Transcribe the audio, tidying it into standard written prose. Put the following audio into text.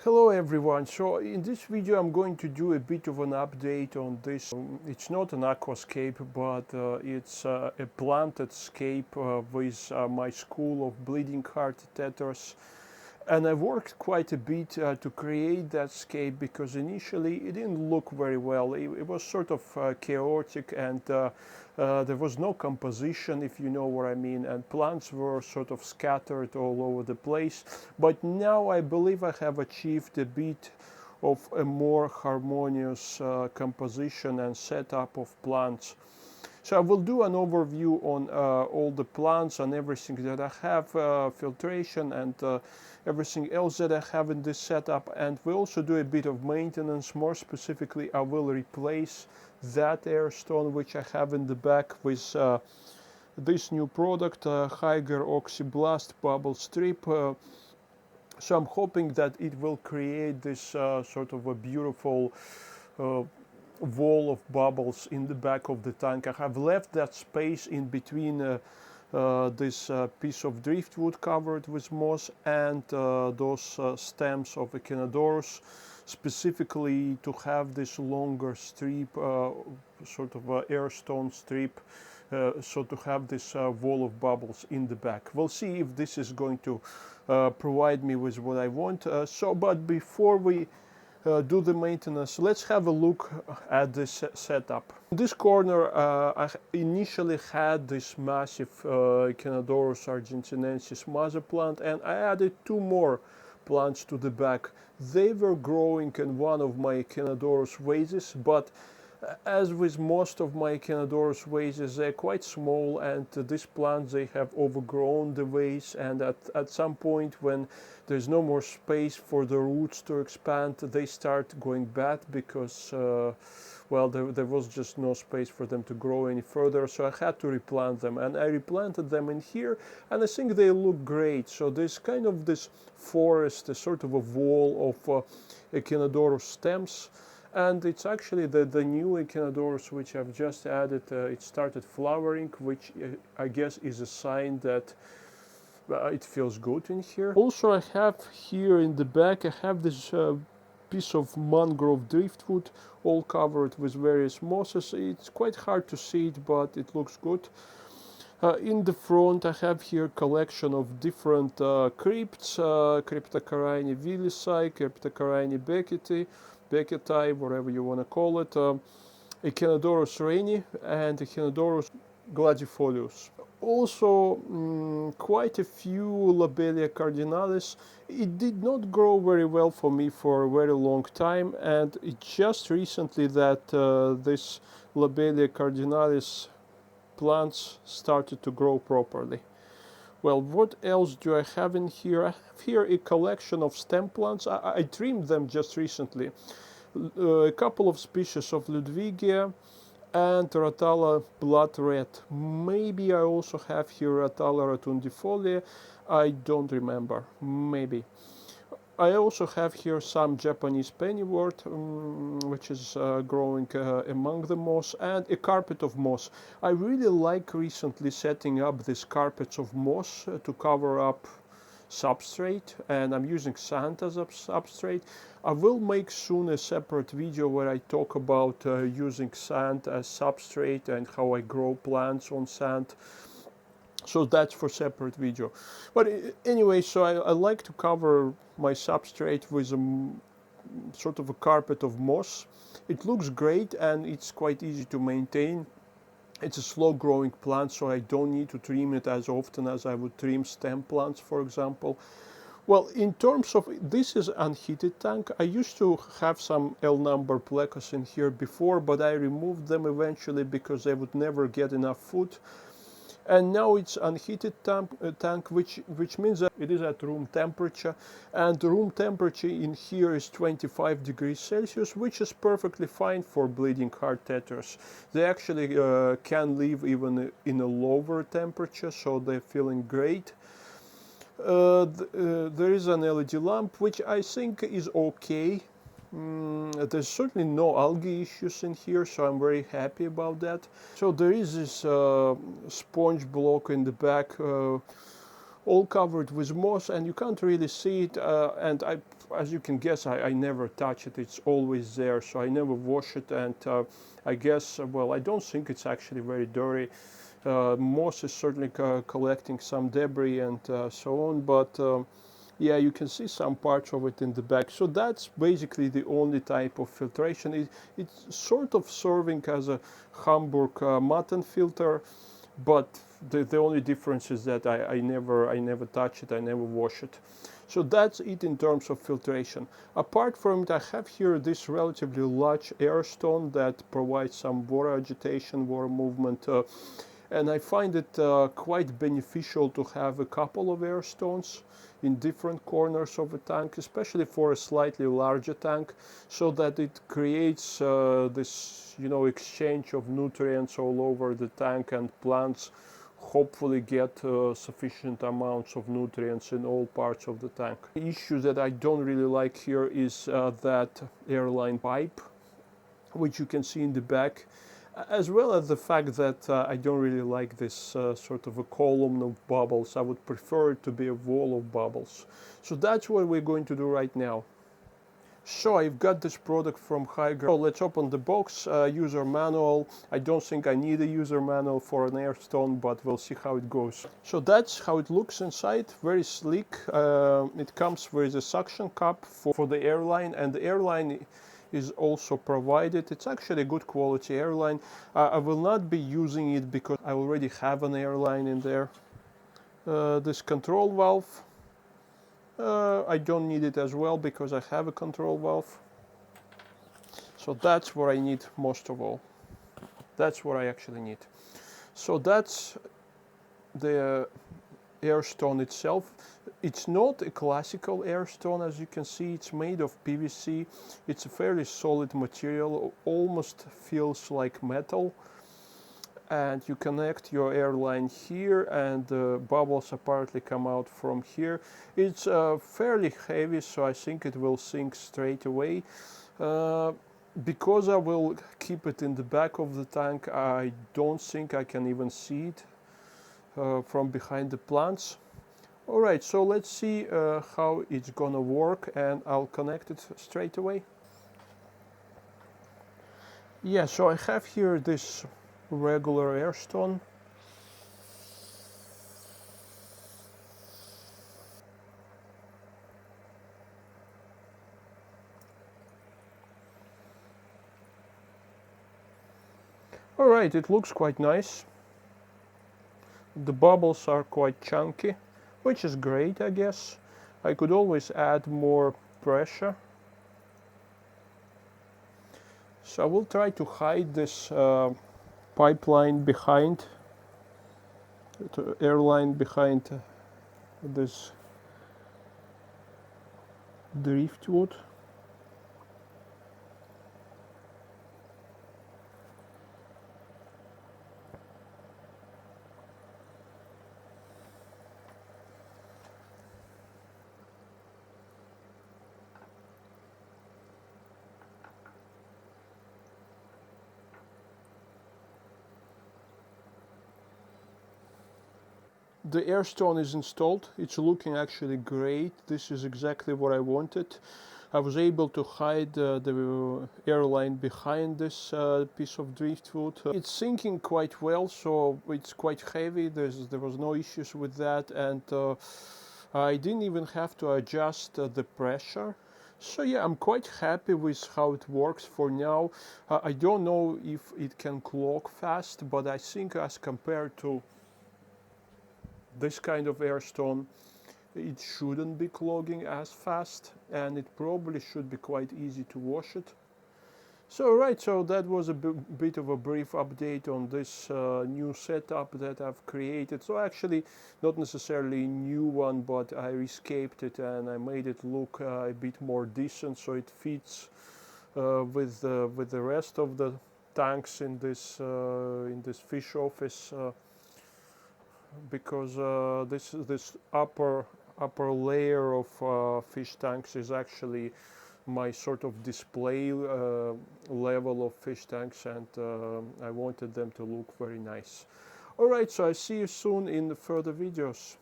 Hello everyone, so in this video I'm going to do a bit of an update on this. It's not an aquascape, but it's a planted scape with my school of bleeding heart tetras. And I worked quite a bit to create that scape because initially it didn't look very well. It was sort of chaotic and there was no composition, if you know what I mean, and plants were sort of scattered all over the place. But now I believe I have achieved a bit of a more harmonious composition and setup of plants. So I will do an overview on all the plants and everything that I have, filtration and everything else that I have in this setup, and we'll also do a bit of maintenance. More specifically, I will replace that airstone which I have in the back with this new product, hygger OxyBlast bubble strip. So I'm hoping that it will create this sort of a beautiful wall of bubbles in the back of the tank. I have left that space in between this piece of driftwood covered with moss and those stems of Echinodorus, specifically to have this longer strip, sort of airstone strip, so to have this wall of bubbles in the back. We'll see if this is going to provide me with what I want. But before we do the maintenance, let's have a look at this setup. In this corner, I initially had this massive Echinodorus argentinensis mother plant, and I added two more plants to the back. They were growing in one of my Echinodorus vases, but as with most of my Echinodorus vases, they're quite small, and these plants, they have overgrown the vase, and at some point when there's no more space for the roots to expand, they start going bad because well, there was just no space for them to grow any further, so I had to replant them, and I replanted them in here, and I think they look great. So there's kind of this forest, a sort of a wall of Echinodorus stems. And it's actually the new Echinodorus which I've just added. It started flowering, which I guess is a sign that it feels good in here. Also, I have here in the back, I have this piece of mangrove driftwood, all covered with various mosses. It's quite hard to see it, but it looks good. In the front, I have here a collection of different crypts, Cryptocarine willisii, Cryptocarine becketi, whatever you want to call it, Echinodorus reini, and Echinodorus gladifolius. Also, quite a few Lobelia cardinalis. It did not grow very well for me for a very long time, and it just recently that this Lobelia cardinalis plants started to grow properly. Well, what else do I have in here? I have here a collection of stem plants. I trimmed them just recently. A couple of species of Ludwigia and Rotala blood red. Maybe I also have here Rotala rotundifolia. I don't remember. Maybe. I also have here some Japanese pennywort, which is growing among the moss, and a carpet of moss. I really like recently setting up these carpets of moss to cover up substrate, and I'm using sand as a substrate. I will make soon a separate video where I talk about using sand as substrate and how I grow plants on sand. So that's for separate video. But anyway, so I like to cover my substrate with a sort of a carpet of moss. It looks great and it's quite easy to maintain. It's a slow growing plant, so I don't need to trim it as often as I would trim stem plants, for example. Well, in terms of, this is unheated tank. I used to have some L number plecos in here before, but I removed them eventually because they would never get enough food. And now it's unheated tank, which means that it is at room temperature, and the room temperature in here is 25 degrees Celsius, which is perfectly fine for bleeding heart tetras. They actually can live even in a lower temperature, so they're feeling great. There is an LED lamp, which I think is okay. There's certainly no algae issues in here, so I'm very happy about that. So there is this sponge block in the back all covered with moss, and you can't really see it. And as you can guess, I never touch it. It's always there, so I never wash it. And I guess, well, I don't think it's actually very dirty. Moss is certainly collecting some debris and so on, but yeah, you can see some parts of it in the back. So that's basically the only type of filtration. It's sort of serving as a Hamburg mutton filter, but the only difference is that I never touch it, I never wash it. So that's it in terms of filtration. Apart from it, I have here this relatively large airstone that provides some water agitation, water movement, and I find it quite beneficial to have a couple of airstones in different corners of a tank, especially for a slightly larger tank, so that it creates this, exchange of nutrients all over the tank, and plants hopefully get sufficient amounts of nutrients in all parts of the tank. The issue that I don't really like here is that airline pipe, which you can see in the back, as well as the fact that I don't really like this sort of a column of bubbles. I would prefer it to be a wall of bubbles. So that's what we're going to do right now. So I've got this product from Hygger. So let's open the box, user manual. I don't think I need a user manual for an airstone, but we'll see how it goes. So that's how it looks inside, very sleek. It comes with a suction cup for the airline, and the airline is also provided. It's actually a good quality airline. I will not be using it because I already have an airline in there. This control valve, I don't need it as well because I have a control valve. So that's what I need most of all. That's what I actually need. So that's the airstone itself. It's not a classical airstone, as you can see. It's made of PVC. It's a fairly solid material, almost feels like metal. And you connect your airline here, and the bubbles apparently come out from here. It's fairly heavy, so I think it will sink straight away. Because I will keep it in the back of the tank, I don't think I can even see it from behind the plants. Alright, so let's see how it's gonna work, and I'll connect it straight away. Yeah, so I have here this regular airstone. Alright, it looks quite nice. The bubbles are quite chunky, which is great, I guess. I could always add more pressure. So I will try to hide this pipeline behind, the airline behind this driftwood. The airstone is installed. It's looking actually great. This is exactly what I wanted. I was able to hide the airline behind this piece of driftwood. It's sinking quite well, so it's quite heavy. There was no issues with that, and I didn't even have to adjust the pressure. So yeah, I'm quite happy with how it works for now. I don't know if it can clog fast, but I think as compared to this kind of airstone, it shouldn't be clogging as fast, and it probably should be quite easy to wash it. So right, so that was a bit of a brief update on this new setup that I've created. So actually not necessarily a new one, but I rescaped it and I made it look a bit more decent, so it fits with the rest of the tanks in this fish office. Because this upper layer of fish tanks is actually my sort of display level of fish tanks, and I wanted them to look very nice. Alright, so I see you soon in the further videos.